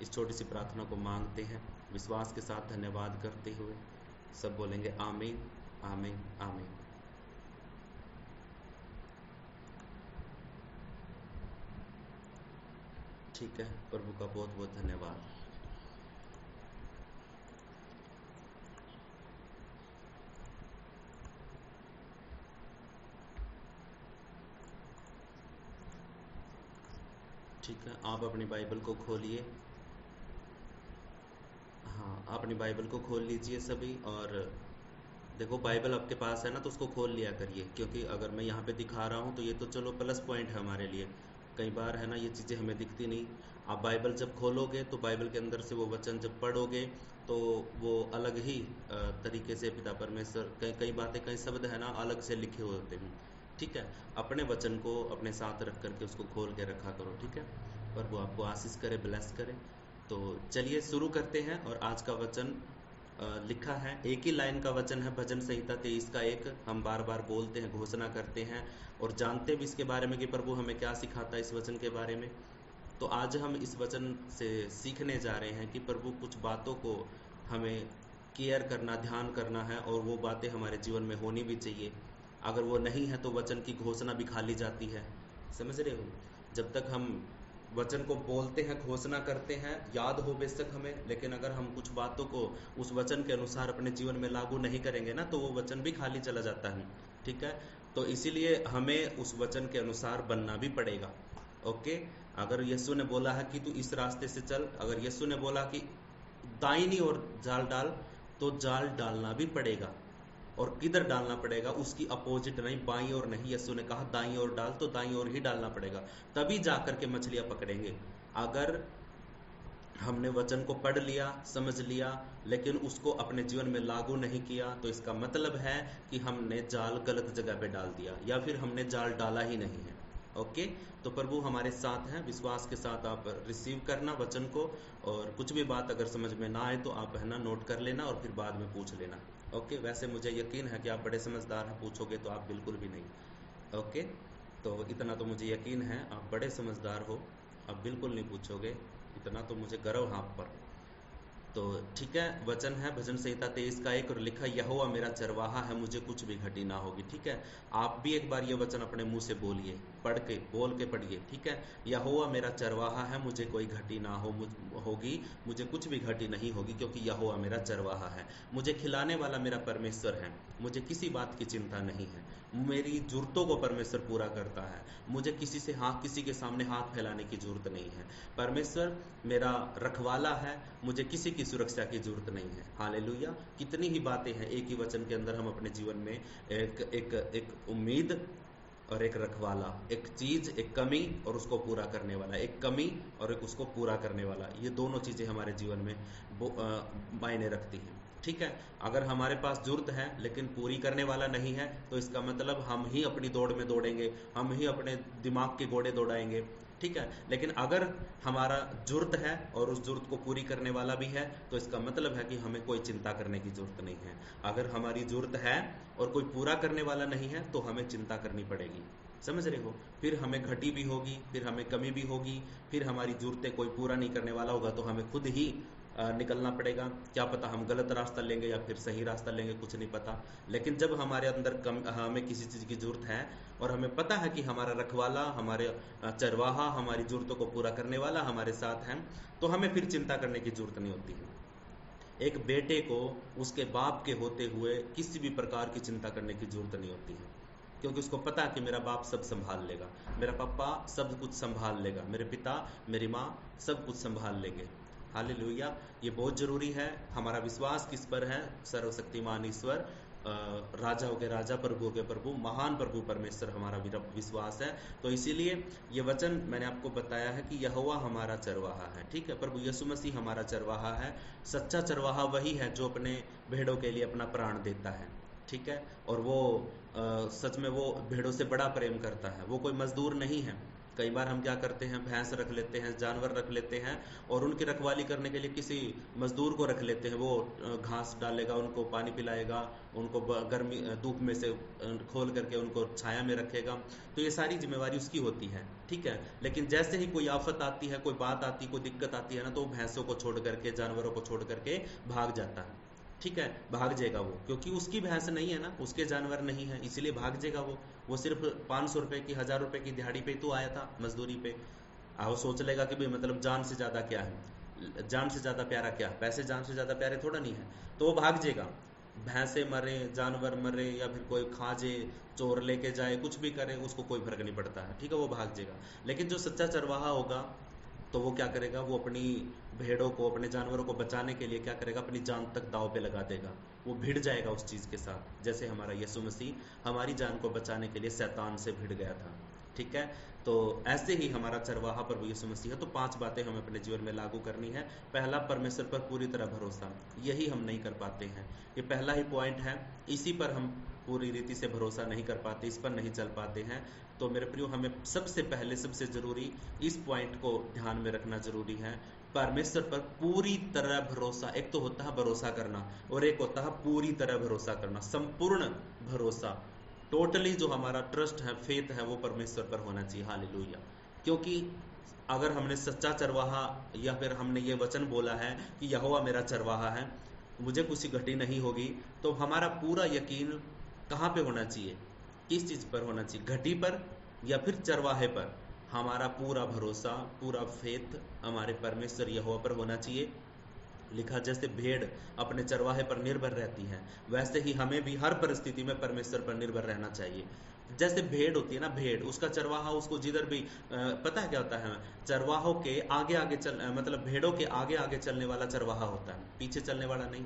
इस छोटी सी प्रार्थना को मांगते हैं विश्वास के साथ धन्यवाद करते हुए। सब बोलेंगे आमीन आमीन आमीन। ठीक है, प्रभु का बहुत बहुत धन्यवाद। ठीक है, आप अपनी बाइबल को खोलिए। हाँ, अपनी बाइबल को खोल लीजिए सभी। और देखो बाइबल आपके पास है ना, तो उसको खोल लिया करिए, क्योंकि अगर मैं यहाँ पे दिखा रहा हूँ तो ये तो चलो प्लस पॉइंट है हमारे लिए। कई बार है ना ये चीज़ें हमें दिखती नहीं। आप बाइबल जब खोलोगे तो बाइबल के अंदर से वो वचन जब पढ़ोगे तो वो अलग ही तरीके से पिता परमेश्वर कई कई बातें, कई शब्द है ना अलग से लिखे हुए होते हैं। ठीक है, अपने वचन को अपने साथ रख करके उसको खोल के रखा करो। ठीक है, और वो आपको आशीष करे, ब्लेस करे। तो चलिए शुरू करते हैं। और आज का वचन लिखा है, एक ही लाइन का वचन है, भजन संहिता 23 का 1। हम बार बार बोलते हैं, घोषणा करते हैं और जानते भी इसके बारे में कि प्रभु हमें क्या सिखाता है इस वचन के बारे में। तो आज हम इस वचन से सीखने जा रहे हैं कि प्रभु कुछ बातों को हमें केयर करना, ध्यान करना है, और वो बातें हमारे जीवन में होनी भी चाहिए। अगर वो नहीं है तो वचन की घोषणा भी खाली जाती है। समझ रहे हो? जब तक हम वचन को बोलते हैं, घोषणा करते हैं, याद हो बेशक हमें, लेकिन अगर हम कुछ बातों को उस वचन के अनुसार अपने जीवन में लागू नहीं करेंगे ना, तो वो वचन भी खाली चला जाता है। ठीक है, तो इसीलिए हमें उस वचन के अनुसार बनना भी पड़ेगा। ओके, अगर यीशु ने बोला है कि तू इस रास्ते से चल, अगर यीशु ने बोला कि दाहिनी ओर जाल डाल, तो जाल डालना भी पड़ेगा। और किधर डालना पड़ेगा? उसकी अपोजिट नहीं, बाईं ओर नहीं। यीशु ने कहा दाईं ओर डाल, तो दाईं ओर ही डालना पड़ेगा, तभी जाकर के मछलियां पकड़ेंगे। अगर हमने वचन को पढ़ लिया, समझ लिया, लेकिन उसको अपने जीवन में लागू नहीं किया, तो इसका मतलब है कि हमने जाल गलत जगह पे डाल दिया, या फिर हमने जाल डाला ही नहीं है। ओके, तो प्रभु हमारे साथ हैं। विश्वास के साथ आप रिसीव करना वचन को, और कुछ भी बात अगर समझ में ना आए तो आप है ना नोट कर लेना और फिर बाद में पूछ लेना। ओके, वैसे मुझे यकीन है कि आप बड़े समझदार हैं, पूछोगे तो आप बिल्कुल भी नहीं। ओके, तो इतना तो मुझे यकीन है आप बड़े समझदार हो, आप बिल्कुल नहीं पूछोगे, इतना तो मुझे गर्व है आप पर। तो ठीक है, वचन है भजन संहिता 23 का 1, और लिखा यहोवा मेरा चरवाहा है, मुझे कुछ भी घटी ना होगी। ठीक है, आप भी एक बार ये वचन अपने मुंह से बोलिए, पढ़ के बोल के पढ़िए। ठीक है, यहोवा मेरा चरवाहा है, मुझे कोई घटी ना होगी, मुझे कुछ भी घटी नहीं होगी, क्योंकि यहोवा मेरा चरवाहा है। मुझे खिलाने वाला मेरा परमेश्वर है, मुझे किसी बात की चिंता नहीं है। मेरी जरूरतों को परमेश्वर पूरा करता है, मुझे किसी के सामने हाथ फैलाने की जरूरत नहीं है। परमेश्वर मेरा रखवाला है, मुझे किसी की सुरक्षा की जरूरत नहीं है। हालेलुया। कितनी ही बातें हैं एक ही वचन के अंदर, हम अपने जीवन में एक उम्मीद और एक रखवाला, एक चीज, एक कमी और उसको पूरा करने वाला, एक कमी और एक उसको पूरा करने वाला, ये दोनों चीजें हमारे जीवन में मायने रखती हैं। ठीक है, अगर हमारे पास जरूरत है लेकिन पूरी करने वाला नहीं है, तो इसका मतलब हम ही अपनी दौड़ में दौड़ेंगे, हम ही अपने दिमाग के घोड़े दौड़ाएंगे। ठीक है, लेकिन अगर हमारा जरूरत है और उस जरूरत को पूरी करने वाला भी है, तो इसका मतलब है कि हमें कोई चिंता करने की जरूरत नहीं है। अगर हमारी जरूरत है और कोई पूरा करने वाला नहीं है, तो हमें चिंता करनी पड़ेगी। समझ रहे हो? फिर हमें घटी भी होगी, फिर हमें कमी भी होगी, फिर हमारी जरूरतें कोई पूरा नहीं करने वाला होगा, तो हमें खुद ही निकलना पड़ेगा। क्या पता हम गलत रास्ता लेंगे या फिर सही रास्ता लेंगे, कुछ नहीं पता। लेकिन जब हमारे अंदर हमें किसी चीज़ की जरूरत है और हमें पता है कि हमारा रखवाला, हमारे चरवाहा, हमारी जरूरतों को पूरा करने वाला हमारे साथ है, तो हमें फिर चिंता करने की जरूरत नहीं होती है। एक बेटे को उसके बाप के होते हुए किसी भी प्रकार की चिंता करने की जरूरत नहीं होती है, क्योंकि उसको पता है कि मेरा बाप सब संभाल लेगा, मेरा पापा सब कुछ संभाल लेगा, मेरे पिता, मेरी माँ सब कुछ संभाल लेंगे। हालेलुया। ये बहुत जरूरी है। हमारा विश्वास किस पर है? सर्वशक्तिमान ईश्वर, राजाओं के राजा, प्रभुओं के प्रभु, महान प्रभु परमेश्वर हमारा विश्वास है। तो इसीलिए ये वचन मैंने आपको बताया है कि यहोवा हमारा चरवाहा है। ठीक है, प्रभु यीशु मसीह हमारा चरवाहा है। सच्चा चरवाहा वही है जो अपने भेड़ों के लिए अपना प्राण देता है। ठीक है, और वो सच में वो भेड़ों से बड़ा प्रेम करता है, वो कोई मजदूर नहीं है। कई बार हम क्या करते हैं, भैंस रख लेते हैं, जानवर रख लेते हैं, और उनकी रखवाली करने के लिए किसी मजदूर को रख लेते हैं। वो घास डालेगा, उनको पानी पिलाएगा, उनको गर्मी धूप में से खोल करके उनको छाया में रखेगा। तो ये सारी जिम्मेवारी उसकी होती है, ठीक है। लेकिन जैसे ही कोई आफत आती है, कोई बात आती, कोई दिक्कत आती है ना, तो वो भैंसों को छोड़ करके, जानवरों को छोड़ करके भाग जाता है, ठीक है। भाग जाएगा वो, क्योंकि उसकी भैंस नहीं है ना, उसके जानवर नहीं है, इसलिए भाग जाएगा वो सिर्फ 500 रुपए की, 1000 रुपए की दिहाड़ी पे तो आया था मजदूरी पे। वो सोच लेगा कि भाई मतलब जान से ज्यादा क्या है, जान से ज्यादा प्यारा क्या, पैसे जान से ज्यादा प्यारे थोड़ा नहीं है, तो वो भाग जाएगा। भैंसे मरे, जानवर मरे, या फिर कोई खा जाए, चोर लेके जाए, कुछ भी करे, उसको कोई फर्क नहीं पड़ता है, ठीक है, वो भाग जाएगा। लेकिन जो सच्चा चरवाहा होगा, तो वो क्या करेगा, वो अपनी भेड़ों को, अपने जानवरों को बचाने के लिए क्या करेगा, अपनी जान तक दांव पे लगा देगा। वो भिड़ जाएगा उस चीज के साथ, जैसे हमारा यीशु मसीह हमारी जान को बचाने के लिए शैतान से भिड़ गया था, ठीक है। तो ऐसे ही हमारा चरवाहा प्रभु यीशु मसीह है। तो 5 बातें हमें अपने जीवन में लागू करनी है। पहला, परमेश्वर पर पूरी तरह भरोसा। यही हम नहीं कर पाते हैं, ये पहला ही पॉइंट है, इसी पर हम पूरी रीति से भरोसा नहीं कर पाते, इस पर नहीं चल पाते हैं। तो मेरे प्रियो, हमें सबसे पहले, सबसे जरूरी इस पॉइंट को ध्यान में रखना जरूरी है, परमेश्वर पर पूरी तरह भरोसा। एक तो होता है भरोसा करना, और एक होता है पूरी तरह भरोसा करना, संपूर्ण भरोसा। टोटली जो हमारा ट्रस्ट है, फेथ है, वो परमेश्वर पर होना चाहिए। हालेलुया। क्योंकि अगर हमने सच्चा चरवाहा, या फिर हमने ये वचन बोला है कि यहोवा मेरा चरवाहा है, मुझे कुछ घटी नहीं होगी, तो हमारा पूरा यकीन कहाँ पे होना चाहिए, किस चीज पर होना चाहिए, घटी पर या फिर चरवाहे पर? हमारा पूरा भरोसा, पूरा फेथ हमारे परमेश्वर यहोवा पर होना चाहिए। लिखा, जैसे भेड़ अपने चरवाहे पर निर्भर रहती है, वैसे ही हमें भी हर परिस्थिति में परमेश्वर पर निर्भर रहना चाहिए। जैसे भेड़ होती है ना, भेड़, उसका चरवाहा उसको जिधर भी पता है क्या होता है, चरवाहों के आगे आगे मतलब भेड़ों के आगे आगे चलने वाला चरवाहा होता है, पीछे चलने वाला नहीं,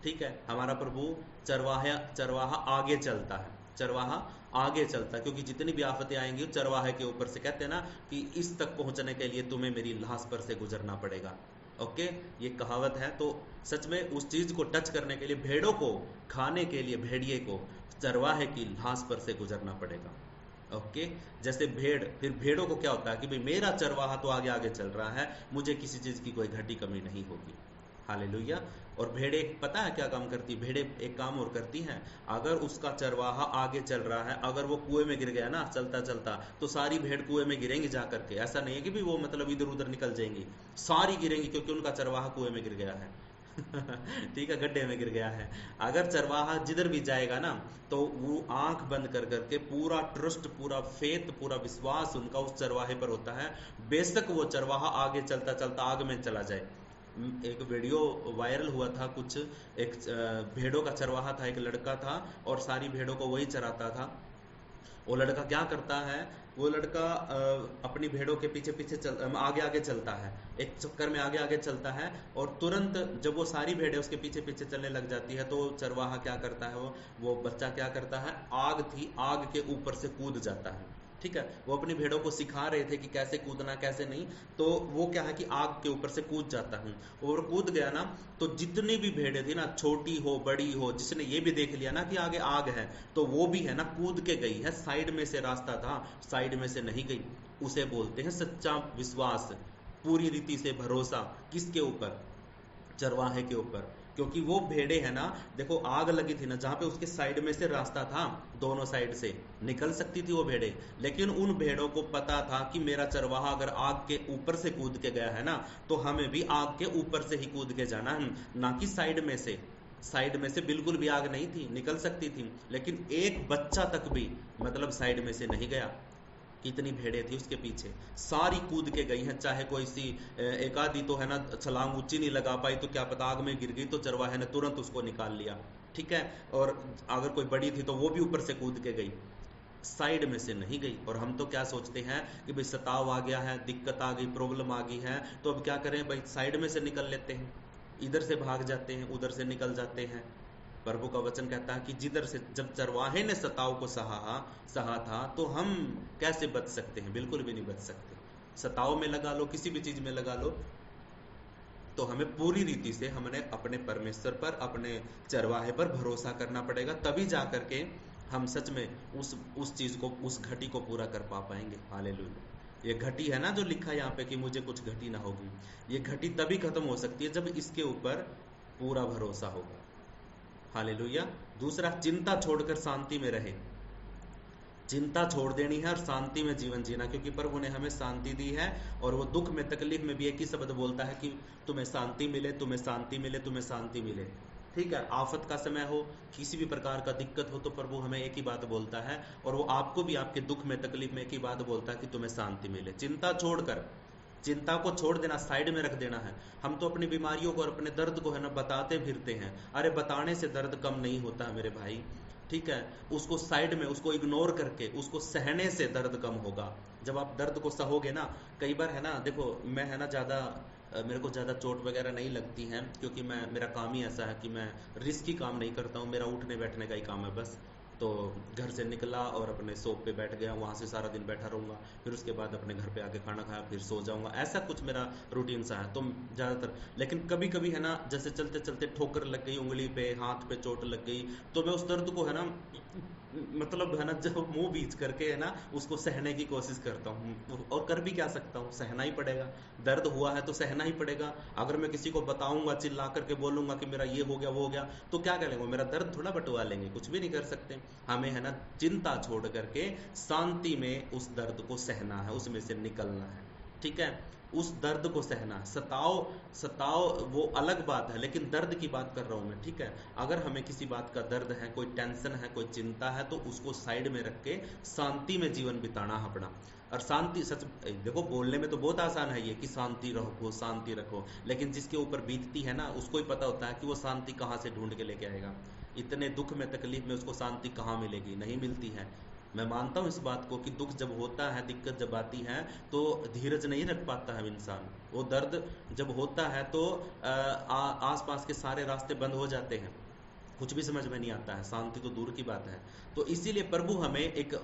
ठीक है। हमारा प्रभु चरवाहा आगे चलता है, चरवाहा आगे चलता है, क्योंकि जितनी भी आफतें आएंगी चरवाहे के ऊपर से, कहते हैं ना कि इस तक पहुंचने के लिए तुम्हें मेरी लाश पर से गुजरना पड़ेगा। ओके, ये कहावत है। तो सच में उस चीज को टच करने के लिए, भेड़ों को खाने के लिए भेड़िए को चरवाहे की लाश पर से गुजरना पड़ेगा। ओके, जैसे भेड़, फिर भेड़ों को क्या होता है कि भाई मेरा चरवाहा तो आगे आगे चल रहा है, मुझे किसी चीज की कोई घटी कमी नहीं होगी। हालेलुया। और भेड़े पता है क्या काम करती है? भेड़े एक काम और करती हैं, अगर उसका चरवाहा आगे चल रहा है, अगर वो कुएं में गिर गया ना चलता चलता, तो सारी भेड़ कुएं में गिरेंगी जा करके। ऐसा नहीं है कि भी वो मतलब इधर उधर निकल जाएंगी, सारी गिरेंगी, क्योंकि उनका चरवाहा कुएं में गिर गया है। ठीक है, गड्ढे में गिर गया है। अगर चरवाहा जिधर भी जाएगा ना, तो वो आंख बंद कर करके पूरा ट्रस्ट, पूरा फेथ, पूरा विश्वास उनका उस चरवाहे पर होता है, बेशक वो चरवाहा आगे चलता चलता आग में चला जाए। एक वीडियो वायरल हुआ था, कुछ एक भेड़ों का चरवाहा था, एक लड़का था, और सारी भेड़ों को वही चराता था। वो लड़का क्या करता है, वो लड़का अपनी भेड़ों के पीछे पीछे आगे आगे चलता है, एक चक्कर में आगे आगे चलता है, और तुरंत जब वो सारी भेड़ें उसके पीछे पीछे चलने लग जाती है, तो चरवाहा क्या करता है, वो बच्चा क्या करता है, आग थी, आग के ऊपर से कूद जाता है। ठीक है, वो अपनी भेड़ों को सिखा रहे थे कि कैसे कूदना कैसे नहीं, तो वो क्या है कि आग के ऊपर से कूद जाता है, और कूद गया ना, तो जितनी भी भेड़ें थी ना, छोटी हो बड़ी हो, जिसने ये भी देख लिया ना कि आगे आग है, तो वो भी है ना कूद के गई है। साइड में से रास्ता था, साइड में से नहीं गई। उसे बोलते हैं सच्चा विश्वास, पूरी रीति से भरोसा। किसके ऊपर? चरवाहे के ऊपर। क्योंकि वो भेड़े है ना, देखो आग लगी थी ना, जहां पे उसके साइड में से रास्ता था, दोनों साइड से निकल सकती थी वो भेड़े, लेकिन उन भेड़ों को पता था कि मेरा चरवाहा अगर आग के ऊपर से कूद के गया है ना, तो हमें भी आग के ऊपर से ही कूद के जाना है, ना कि साइड में से। साइड में से बिल्कुल भी आग नहीं थी, निकल सकती थी, लेकिन एक बच्चा तक भी मतलब साइड में से नहीं गया। कितनी भेड़ें थी उसके पीछे, सारी कूद के गई हैं। चाहे कोई सी एक आधी तो है ना छलांग ऊंची नहीं लगा पाई, तो क्या पता आग में गिर गई, तो चरवाहे ने तुरंत उसको निकाल लिया। ठीक है, और अगर कोई बड़ी थी तो वो भी ऊपर से कूद के गई, साइड में से नहीं गई। और हम तो क्या सोचते हैं कि भाई सताव आ गया है, दिक्कत आ गई, प्रॉब्लम आ गई है, तो अब क्या करें भाई, साइड में से निकल लेते हैं, इधर से भाग जाते हैं, उधर से निकल जाते हैं। प्रभु का वचन कहता है कि जिधर से जब चरवाहे ने सताव को सहा था, तो हम कैसे बच सकते हैं? बिल्कुल भी नहीं बच सकते। सताव में लगा लो, किसी भी चीज में लगा लो, तो हमें पूरी रीति से हमने अपने परमेश्वर पर, अपने चरवाहे पर भरोसा करना पड़ेगा, तभी जा करके हम सच में उस चीज को, उस घटी को पूरा कर पा पाएंगे। हालेलुया। ये घटी है ना जो लिखा है यहाँ पे कि मुझे कुछ घटी ना होगी, ये घटी तभी खत्म हो सकती है जब इसके ऊपर पूरा भरोसा होगा। हालेलुया। दूसरा, चिंता छोड़कर शांति में रहे। चिंता छोड़ देनी है और शांति में जीवन जीना, क्योंकि प्रभु ने हमें शांति दी है। और वो दुख में, तकलीफ में भी एक ही शब्द बोलता है कि तुम्हें शांति मिले, तुम्हें शांति मिले, तुम्हें शांति मिले। ठीक है, आफत का समय हो, किसी भी प्रकार का दिक्कत हो, तो प्रभु हमें एक ही बात बोलता है, और वो आपको भी आपके दुख में, तकलीफ में एक ही बात बोलता है कि तुम्हें शांति मिले। चिंता छोड़कर, चिंता को छोड़ देना, साइड में रख देना है। हम तो अपनी बीमारियों को और अपने दर्द को है ना बताते फिरते हैं। अरे बताने से दर्द कम नहीं होता है मेरे भाई। ठीक है, उसको साइड में, उसको इग्नोर करके, उसको सहने से दर्द कम होगा। जब आप दर्द को सहोगे ना, कई बार है ना, देखो मैं है ना ज़्यादा, मेरे को ज़्यादा चोट वगैरह नहीं लगती है, क्योंकि मेरा काम ही ऐसा है कि मैं रिस्की काम नहीं करता हूँ। मेरा उठने बैठने का ही काम है बस। तो घर से निकला और अपने सोप पे बैठ गया, वहाँ से सारा दिन बैठा रहूँगा, फिर उसके बाद अपने घर पे आके खाना खाया, फिर सो जाऊँगा। ऐसा कुछ मेरा रूटीन सा है। तो ज़्यादातर, लेकिन कभी कभी है ना, जैसे चलते चलते ठोकर लग गई, उंगली पे, हाथ पे चोट लग गई, तो मैं उस दर्द को है ना, मतलब है ना, जब मुंह बीच करके है ना, उसको सहने की कोशिश करता हूँ। और कर भी क्या सकता हूँ, सहना ही पड़ेगा। दर्द हुआ है तो सहना ही पड़ेगा। अगर मैं किसी को बताऊंगा, चिल्ला करके बोलूंगा कि मेरा ये हो गया, वो हो गया, तो क्या करेंगे, मेरा दर्द थोड़ा बटवा लेंगे, कुछ भी नहीं कर सकते। हमें है ना चिंता छोड़ करके शांति में उस दर्द को सहना है, उसमें से निकलना है। ठीक है, उस दर्द को सहना, सताओ सताओ वो अलग बात है, लेकिन दर्द की बात कर रहा हूं मैं। ठीक है, अगर हमें किसी बात का दर्द है, कोई टेंशन है, कोई चिंता है, तो उसको साइड में रख के शांति में जीवन बिताना अपना। और शांति, सच देखो, बोलने में तो बहुत आसान है ये कि शांति रखो, शांति रखो, लेकिन जिसके ऊपर बीतती है ना, उसको ही पता होता है कि वो शांति कहाँ से ढूंढ के लेके आएगा। इतने दुख में, तकलीफ में उसको शांति कहाँ मिलेगी, नहीं मिलती है। मैं मानता हूँ इस बात को कि दुख जब होता है, दिक्कत जब आती है, तो धीरज नहीं रख पाता है इंसान। वो दर्द जब होता है तो आस पास के सारे रास्ते बंद हो जाते हैं, कुछ भी समझ में नहीं आता है, शांति तो दूर की बात है। तो इसीलिए प्रभु हमें एक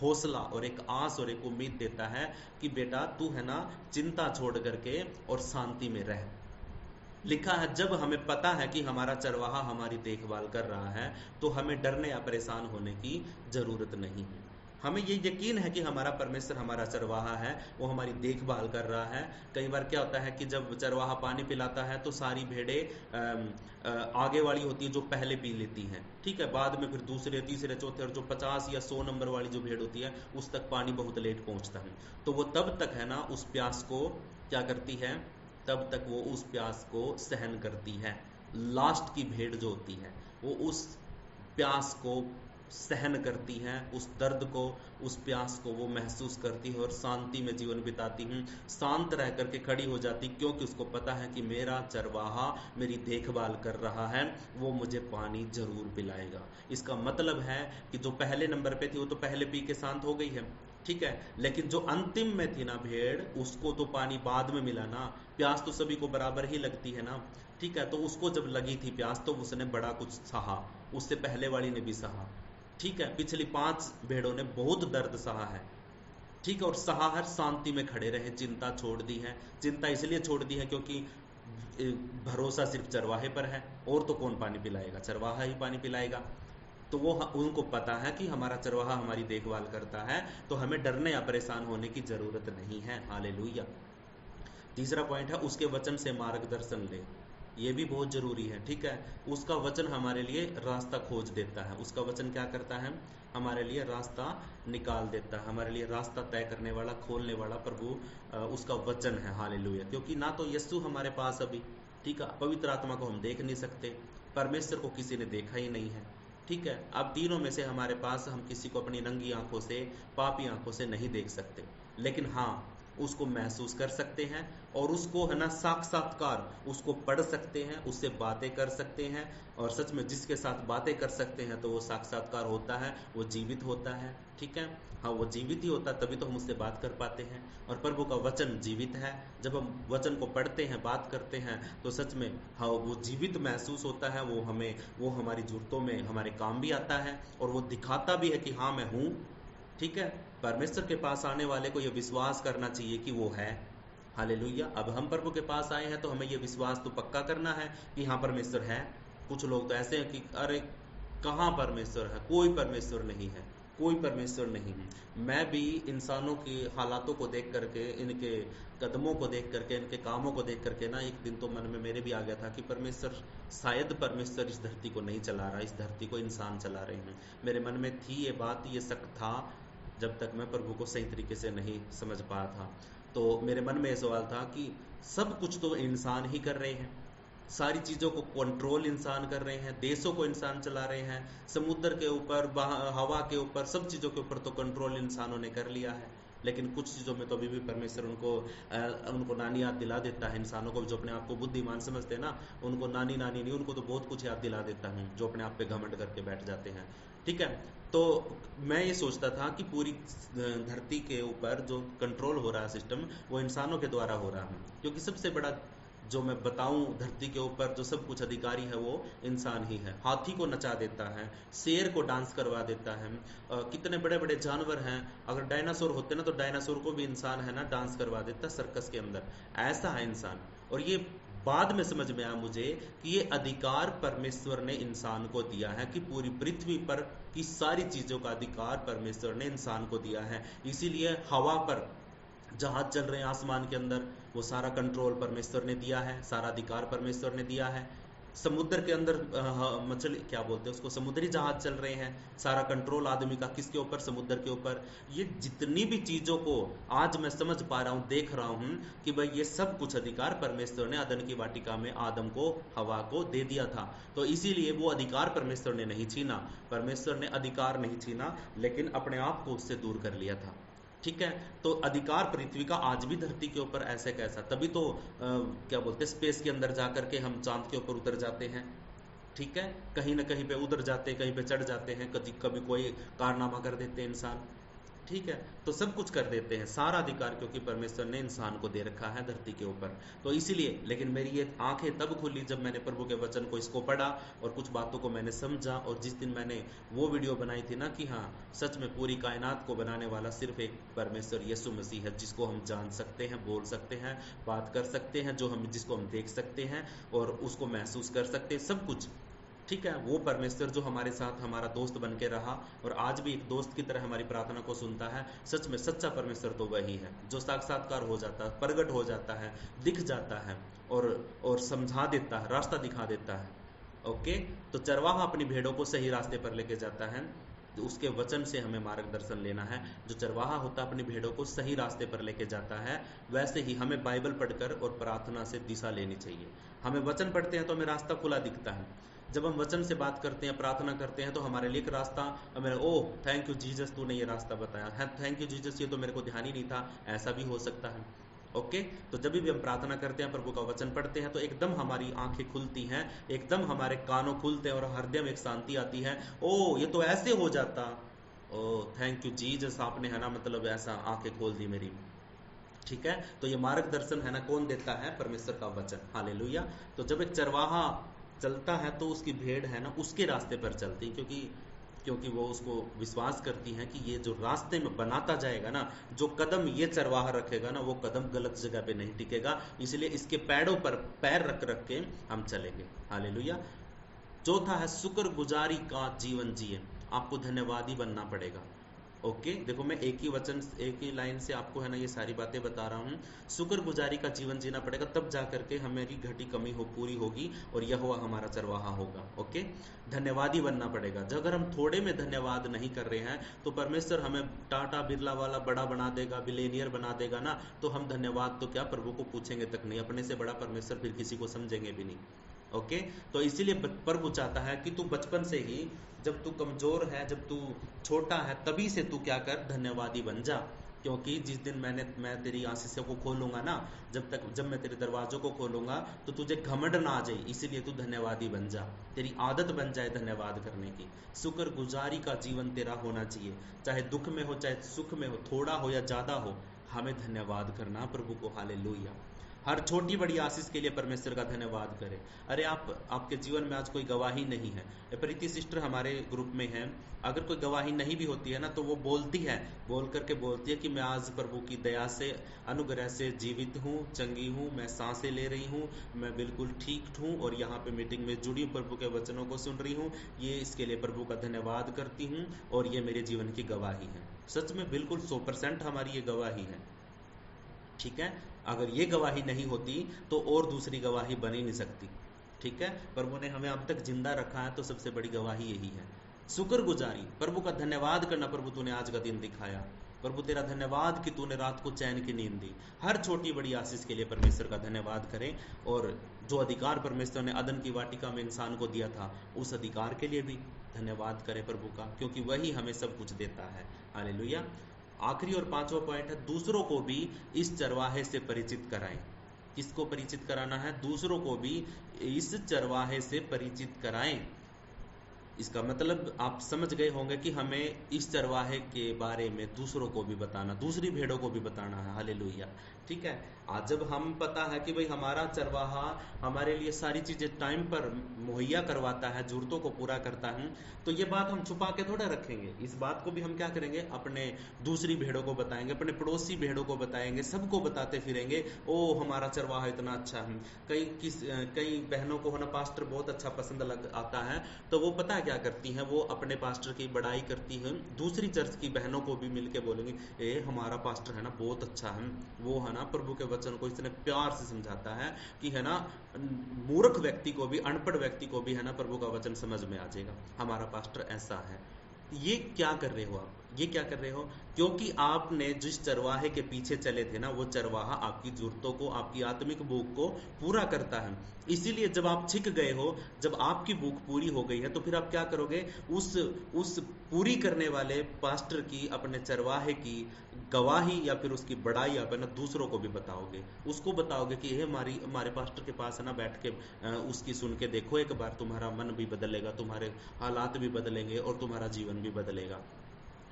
हौसला और एक आस और एक उम्मीद देता है कि बेटा तू है ना, चिंता छोड़ करके और शांति में रह। लिखा है, जब हमें पता है कि हमारा चरवाहा हमारी देखभाल कर रहा है, तो हमें डरने या परेशान होने की जरूरत नहीं है। हमें ये यकीन है कि हमारा परमेश्वर हमारा चरवाहा है, वो हमारी देखभाल कर रहा है। कई बार क्या होता है कि जब चरवाहा पानी पिलाता है तो सारी भेड़ें आगे वाली होती है जो पहले पी लेती हैं। ठीक है, बाद में फिर दूसरे, तीसरे, चौथे, और जो 50 या 100 नंबर वाली जो भेड़ होती है, उस तक पानी बहुत लेट पहुंचता है। तो वो तब तक है ना, उस प्यास को क्या करती है, तब तक वो उस प्यास को सहन करती है। लास्ट की भेड़ जो होती है, वो उस प्यास को सहन करती है, उस दर्द को, उस प्यास को वो महसूस करती है और शांति में जीवन बिताती है, शांत रह करके खड़ी हो जाती, क्योंकि उसको पता है कि मेरा चरवाहा मेरी देखभाल कर रहा है, वो मुझे पानी जरूर पिलाएगा। इसका मतलब है कि जो पहले नंबर पे थी वो तो पहले पी के शांत हो गई है। ठीक है, लेकिन जो अंतिम में थी ना भेड़, उसको तो पानी बाद में मिला ना। प्यास तो सभी को बराबर ही लगती है ना। ठीक है, तो उसको जब लगी थी प्यास, तो उसने बड़ा कुछ सहा, उससे पहले वाली ने भी सहा। ठीक है, पिछली 5 भेड़ों ने बहुत दर्द सहा है। ठीक है, और सहा है, शांति में खड़े रहे, चिंता छोड़ दी है। चिंता इसलिए छोड़ दी है क्योंकि भरोसा सिर्फ चरवाहे पर है, और तो कौन पानी पिलाएगा, चरवाहा ही पानी पिलाएगा। तो वो उनको पता है कि हमारा चरवाहा हमारी देखभाल करता है, तो हमें डरने या परेशान होने की जरूरत नहीं है। हालेलुया। तीसरा पॉइंट है, उसके वचन से मार्गदर्शन ले। ये भी बहुत जरूरी है। ठीक है, उसका वचन हमारे लिए रास्ता खोज देता है। उसका वचन क्या करता है, हमारे लिए रास्ता निकाल देता है, हमारे लिए रास्ता तय करने वाला, खोलने वाला प्रभु उसका वचन है। हालेलुया। क्योंकि ना तो यीशु हमारे पास अभी, ठीक है, पवित्र आत्मा को हम देख नहीं सकते, परमेश्वर को किसी ने देखा ही नहीं है। ठीक है, अब तीनों में से हमारे पास, हम किसी को अपनी नंगी आंखों से, पापी आंखों से नहीं देख सकते, लेकिन हाँ उसको महसूस कर सकते हैं, और उसको है ना साक्षात्कार, उसको पढ़ सकते हैं, उससे बातें कर सकते हैं। और सच में जिसके साथ बातें कर सकते हैं तो वो साक्षात्कार होता है, वो जीवित होता है। ठीक है, हाँ वो जीवित ही होता है, तभी तो हम उससे बात कर पाते हैं। और प्रभु का वचन जीवित है। जब हम वचन को पढ़ते हैं, बात करते हैं, तो सच में हाँ वो जीवित महसूस होता है। वो हमारी जरूरतों में, हमारे काम भी आता है, और वो दिखाता भी है कि हाँ मैं हूँ। ठीक है, परमेश्वर के पास आने वाले को यह विश्वास करना चाहिए कि वो है। हालेलुया। अब हम प्रभु के पास आए हैं तो हमें यह विश्वास तो पक्का करना है कि हाँ परमेश्वर है। कुछ लोग तो ऐसे हैं कि अरे कहाँ परमेश्वर है, कोई परमेश्वर नहीं है। कोई परमेश्वर नहीं है। मैं भी इंसानों की हालातों को देख करके, इनके कदमों को देख करके, इनके कामों को देख करके ना, एक दिन तो मन में मेरे भी आ गया था कि परमेश्वर, शायद परमेश्वर इस धरती को नहीं चला रहा, इस धरती को इंसान चला रहे हैं। मेरे मन में थी ये बात, ये शक था, जब तक मैं प्रभु को सही तरीके से नहीं समझ पाया था। तो मेरे मन में ये सवाल था कि सब कुछ तो इंसान ही कर रहे हैं, सारी चीजों को कंट्रोल इंसान कर रहे हैं, देशों को इंसान चला रहे हैं, समुद्र के ऊपर, हवा के ऊपर, सब चीजों के ऊपर तो कंट्रोल इंसानों ने कर लिया है। लेकिन कुछ चीजों में तो अभी भी परमेश्वर उनको नानी याद दिला देता है। इंसानों को जो अपने आप को बुद्धिमान समझते हैं ना, उनको नानी नानी नहीं, उनको तो बहुत कुछ याद दिला देता है, जो अपने आप पे घमंड करके बैठ जाते हैं। ठीक है, तो मैं ये सोचता था कि पूरी धरती के ऊपर जो कंट्रोल हो रहा है सिस्टम, वो इंसानों के द्वारा हो रहा है, क्योंकि सबसे बड़ा, जो मैं बताऊं, धरती के ऊपर जो सब कुछ अधिकारी है वो इंसान ही है। हाथी को नचा देता है, शेर को डांस करवा देता है, कितने बड़े बड़े जानवर हैं, अगर डायनासोर होते ना तो डायनासोर को भी इंसान है ना डांस करवा देता सर्कस के अंदर। ऐसा है इंसान। और ये बाद में समझ में आया मुझे कि ये अधिकार परमेश्वर ने इंसान को दिया है, कि पूरी पृथ्वी पर की सारी चीजों का अधिकार परमेश्वर ने इंसान को दिया है। इसीलिए हवा पर जहाज चल रहे हैं आसमान के अंदर, वो सारा कंट्रोल परमेश्वर ने दिया है, सारा अधिकार परमेश्वर ने दिया है। समुद्र के अंदर मछली, क्या बोलते हैं उसको, समुद्री जहाज चल रहे हैं, सारा कंट्रोल आदमी का किसके ऊपर, समुद्र के ऊपर। ये जितनी भी चीजों को आज मैं समझ पा रहा हूँ, देख रहा हूँ कि भाई ये सब कुछ अधिकार परमेश्वर ने अदन की वाटिका में आदम को, हवा को दे दिया था। तो इसीलिए वो अधिकार परमेश्वर ने नहीं छीना, परमेश्वर ने अधिकार नहीं छीना, लेकिन अपने आप को उससे दूर कर लिया था। ठीक है, तो अधिकार पृथ्वी का आज भी धरती के ऊपर ऐसे कैसा, तभी तो क्या बोलते हैं, स्पेस के अंदर जाकर के हम चांद के ऊपर उतर जाते हैं। ठीक है, कहीं ना कहीं पे उतर जाते हैं, कहीं पे चढ़ जाते हैं, कभी कभी कोई कारनामा कर देते हैं इंसान। ठीक है, तो सब कुछ कर देते हैं, सारा अधिकार क्योंकि परमेश्वर ने इंसान को दे रखा है धरती के ऊपर। तो इसीलिए, लेकिन मेरी ये आंखें तब खुली जब मैंने प्रभु के वचन को, इसको पढ़ा और कुछ बातों को मैंने समझा। और जिस दिन मैंने वो वीडियो बनाई थी ना कि हाँ, सच में पूरी कायनात को बनाने वाला सिर्फ एक परमेश्वर यीशु मसीह है, जिसको हम जान सकते हैं, बोल सकते हैं, बात कर सकते हैं, जिसको हम देख सकते हैं और उसको महसूस कर सकते हैं, सब कुछ। ठीक है, वो परमेश्वर जो हमारे साथ हमारा दोस्त बन के रहा और आज भी एक दोस्त की तरह हमारी प्रार्थना को सुनता है। सच में सच्चा परमेश्वर तो वही है, जो साक्षात्कार हो जाता है, प्रगट हो जाता है, दिख जाता है और समझा देता है, रास्ता दिखा देता है। ओके, तो चरवाहा अपनी भेड़ों को सही रास्ते पर लेके जाता है, तो उसके वचन से हमें मार्गदर्शन लेना है। जो चरवाहा होता है अपनी भेड़ों को सही रास्ते पर लेके जाता है, वैसे ही हमें बाइबल पढ़कर और प्रार्थना से दिशा लेनी चाहिए। हमें वचन पढ़ते हैं तो हमें रास्ता खुला दिखता है, जब हम वचन से बात करते हैं, प्रार्थना करते हैं, तो हमारे लिए एक रास्ता, हमें ओह थैंक यू जीसस, तूने ये रास्ता बताया है, थैंक यू जीसस, ये तो मेरे को ध्यान ही नहीं था, ऐसा भी हो सकता है। ओके, तो जब भी हम प्रार्थना करते हैं, प्रभु का वचन पढ़ते हैं, तो एकदम हमारी आंखें खुलती हैं, एकदम हमारे कानों खुलते हैं और हृदय में एक शांति आती है। ओ ये तो ऐसे हो जाता, ओ थैंक यू जीसस, आपने है ना मतलब ऐसा आंखें खोल दी मेरी। ठीक है, तो ये मार्गदर्शन है ना कौन देता है, परमेश्वर का वचन। हालेलुया। तो जब एक चरवाहा चलता है तो उसकी भेड़ है ना उसके रास्ते पर चलती, क्योंकि वो उसको विश्वास करती है कि ये जो रास्ते में बनाता जाएगा ना, जो कदम ये चरवाहा रखेगा ना, वो कदम गलत जगह पे नहीं टिकेगा, इसलिए इसके पैरों पर पैर रख रख के हम चलेंगे। हालेलुया। चौथा है शुक्रगुजारी का जीवन जिए, आपको धन्यवादी बनना पड़ेगा। ओके, देखो मैं एक ही लाइन से आपको है ना ये सारी बातें बता रहा हूँ। शुक्रगुजारी का जीवन जीना पड़ेगा, तब जा करके हमारी घटी कमी पूरी होगी और यहोवा हमारा चरवाहा होगा। ओके, धन्यवादी बनना पड़ेगा। जब अगर हम थोड़े में धन्यवाद नहीं कर रहे हैं तो परमेश्वर हमें टाटा बिरला वाला बड़ा बना देगा, बिलेनियर बना देगा ना, तो हम धन्यवाद तो क्या प्रभु को पूछेंगे तक नहीं, अपने से बड़ा परमेश्वर फिर किसी को समझेंगे भी नहीं। ओके, तो इसीलिए प्रभु चाहता है कि तू बचपन से ही, जब तू कमजोर है, जब तू छोटा है, तभी से तू क्या कर, धन्यवादी बन जा। क्योंकि जिस दिन मैं तेरी आशीषों को खोलूंगा ना, जब मैं तेरे दरवाजों को खोलूंगा तो तुझे घमंड ना आ जाए, इसीलिए तू धन्यवादी बन जा, तेरी आदत बन जाए धन्यवाद करने की। शुक्रगुजारी का जीवन तेरा होना चाहिए, चाहे दुख में हो चाहे सुख में हो, थोड़ा हो या ज्यादा हो, हमें धन्यवाद करना प्रभु को। हालेलुया। हर छोटी बड़ी आशीष के लिए परमेश्वर का धन्यवाद करें। अरे आपके जीवन में आज कोई गवाही नहीं है, प्रीति सिस्टर हमारे ग्रुप में है, अगर कोई गवाही नहीं भी होती है ना तो वो बोलती है, बोल करके बोलती है कि मैं आज प्रभु की दया से, अनुग्रह से जीवित हूँ, चंगी हूँ, मैं सांसें ले रही हूँ, मैं बिल्कुल ठीक हूँ और यहाँ पे मीटिंग में जुड़ी हूँ, प्रभु के वचनों को सुन रही हूँ, ये इसके लिए प्रभु का धन्यवाद करती हूँ और ये मेरे जीवन की गवाही है। सच में बिल्कुल 100% हमारी ये गवाही है। ठीक है, अगर ये गवाही नहीं होती तो और दूसरी गवाही बन ही नहीं सकती। ठीक है, प्रभु ने हमें अब तक जिंदा रखा है तो सबसे बड़ी गवाही यही है। शुक्रगुजारी, प्रभु का धन्यवाद करना, प्रभु तूने आज का दिन दिखाया, प्रभु तेरा धन्यवाद कि तूने रात को चैन की नींद दी। हर छोटी बड़ी आशीष के लिए परमेश्वर का धन्यवाद करें और जो अधिकार परमेश्वर ने अदन की वाटिका में इंसान को दिया था उस अधिकार के लिए भी धन्यवाद करें प्रभु का, क्योंकि वही हमें सब कुछ देता है। हालेलुया। आखिरी और पांचवा पॉइंट है, दूसरों को भी इस चरवाहे से परिचित कराएं। किसको परिचित कराना है? दूसरों को भी इस चरवाहे से परिचित कराएं। इसका मतलब आप समझ गए होंगे कि हमें इस चरवाहे के बारे में दूसरों को भी बताना, दूसरी भेड़ों को भी बताना है। हालेलुया। ठीक है, आज जब हम पता है कि भाई हमारा चरवाहा हमारे लिए सारी चीजें टाइम पर मुहैया करवाता है, जरूरतों को पूरा करता है, तो ये बात हम छुपा के थोड़ा रखेंगे। इस बात को भी हम क्या करेंगे, अपने दूसरी भेड़ों को बताएंगे, अपने पड़ोसी भेड़ों को बताएंगे, सबको बताते फिरेंगे, ओ हमारा चरवाहा इतना अच्छा है। कई बहनों को है ना पास्टर बहुत अच्छा पसंद आता है, तो वो पता क्या करती हैं, वो अपने पास्टर की बड़ाई करती हैं, दूसरी चर्च की बहनों को भी मिलके बोलेंगी, ए हमारा पास्टर है ना बहुत अच्छा है, वो है ना प्रभु के वचन को इतने प्यार से समझाता है कि है ना मूर्ख व्यक्ति को भी, अनपढ़ व्यक्ति को भी है ना प्रभु का वचन समझ में आ जाएगा, हमारा पास्टर ऐसा है। ये क्या कर रहे हो आप? ये क्या कर रहे हो? क्योंकि आपने जिस चरवाहे के पीछे चले थे ना, वो चरवाहा आपकी जरूरतों को, आपकी आत्मिक भूख को पूरा करता है। इसीलिए जब आप छिक गए हो, जब आपकी भूख पूरी हो गई है, तो फिर आप क्या करोगे? उस पूरी करने वाले पास्टर की, अपने चरवाहे की गवाही या फिर उसकी बड़ाई आप है ना दूसरों को भी बताओगे। उसको बताओगे कि ये हमारे पास्टर के पास है ना बैठ के उसकी सुन के देखो एक बार, तुम्हारा मन भी बदलेगा, तुम्हारे हालात भी बदलेंगे और तुम्हारा जीवन भी बदलेगा,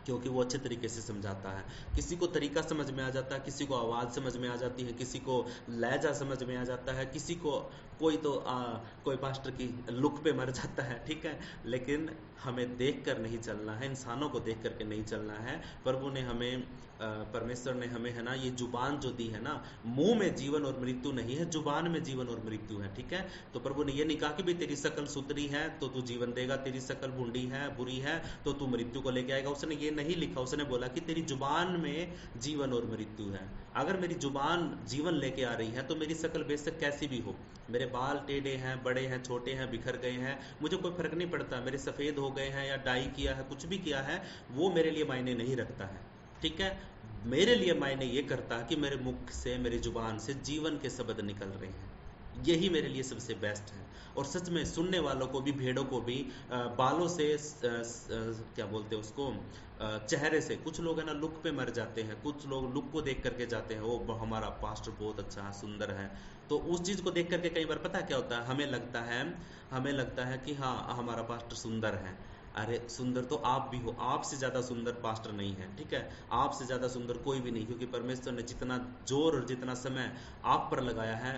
क्योंकि वो अच्छे तरीके से समझाता है। किसी को तरीका समझ में आ जाता है, किसी को आवाज़ समझ में आ जाती है, किसी को लहजा समझ में आ जाता है, किसी को कोई पास्टर की लुक पे मर जाता है। ठीक है, लेकिन हमें देख कर नहीं चलना है, इंसानों को देख करके नहीं चलना है। प्रभु ने हमें, परमेश्वर ने हमें है ना ये जुबान जो दी है ना, मुंह में जीवन और मृत्यु नहीं है, जुबान में जीवन और मृत्यु है। ठीक है, तो प्रभु ने ये नहीं कहा कि भाई तेरी शकल सुतरी है तो तू जीवन देगा, तेरी शकल भूंडी है, बुरी है तो तू मृत्यु को लेके आएगा। उसने ये नहीं लिखा, उसने बोला कि तेरी जुबान में जीवन और मृत्यु है। अगर मेरी जुबान जीवन लेके आ रही है तो मेरी शकल बेशक कैसी भी हो, मेरे बाल टेढ़े हैं, बड़े हैं, छोटे हैं, बिखर गए हैं, मुझे कोई फर्क नहीं पड़ता, मेरे सफेद हो गए हैं या डाई किया है, कुछ भी किया है, वो मेरे लिए मायने नहीं रखता है। ठीक है, मेरे लिए मायने ये करता है कि मेरे मुख से, मेरी जुबान से जीवन के शब्द निकल रहे हैं, यही मेरे लिए सबसे बेस्ट है। और सच में सुनने वालों को भी, भेड़ों को भी बालों से, क्या बोलते हैं उसको, चेहरे से, कुछ लोग है ना लुक पे मर जाते हैं, कुछ लोग लुक को देख करके जाते हैं, वो हमारा पास्टर बहुत अच्छा है, सुंदर है, तो उस चीज को देख करके कई बार पता क्या होता है, हमें लगता है कि हाँ हमारा पास्टर सुंदर है। अरे सुंदर तो आप भी हो, आपसे ज्यादा सुंदर पास्टर नहीं है। ठीक है, आपसे ज्यादा सुंदर कोई भी नहीं, क्योंकि परमेश्वर ने जितना जोर और जितना समय आप पर लगाया है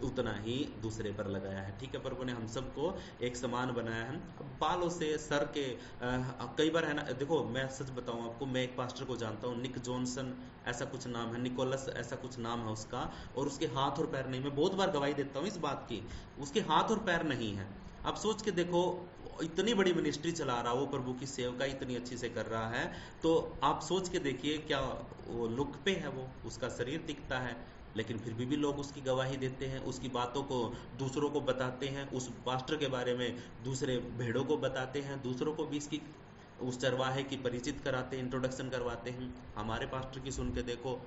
उतना ही दूसरे पर लगाया है। ठीक है, प्रभु ने हम सबको एक समान बनाया है। बालों से, सर के, कई बार है ना, देखो मैं सच बताऊं आपको, मैं एक पास्टर को जानता हूं, निक जॉनसन ऐसा कुछ नाम है, निकोलस ऐसा कुछ नाम है उसका, और उसके हाथ और पैर नहीं, मैं बहुत बार गवाही देता हूं इस बात की, उसके हाथ और पैर नहीं है। आप सोच के देखो, इतनी बड़ी मिनिस्ट्री चला रहा, वो प्रभु की सेवका इतनी अच्छी से कर रहा है, तो आप सोच के देखिए क्या वो लुक पे है, वो उसका शरीर दिखता है, लेकिन फिर भी लोग उसकी गवाही देते हैं, उसकी बातों को दूसरों को बताते हैं, उस पास्टर के बारे में दूसरे भेड़ों को बताते हैं, दूसरों को भी इसकी, उस चरवाहे की परिचित कराते हैं, इंट्रोडक्शन करवाते हैं। हमारे पास्टर की सुन के देखो,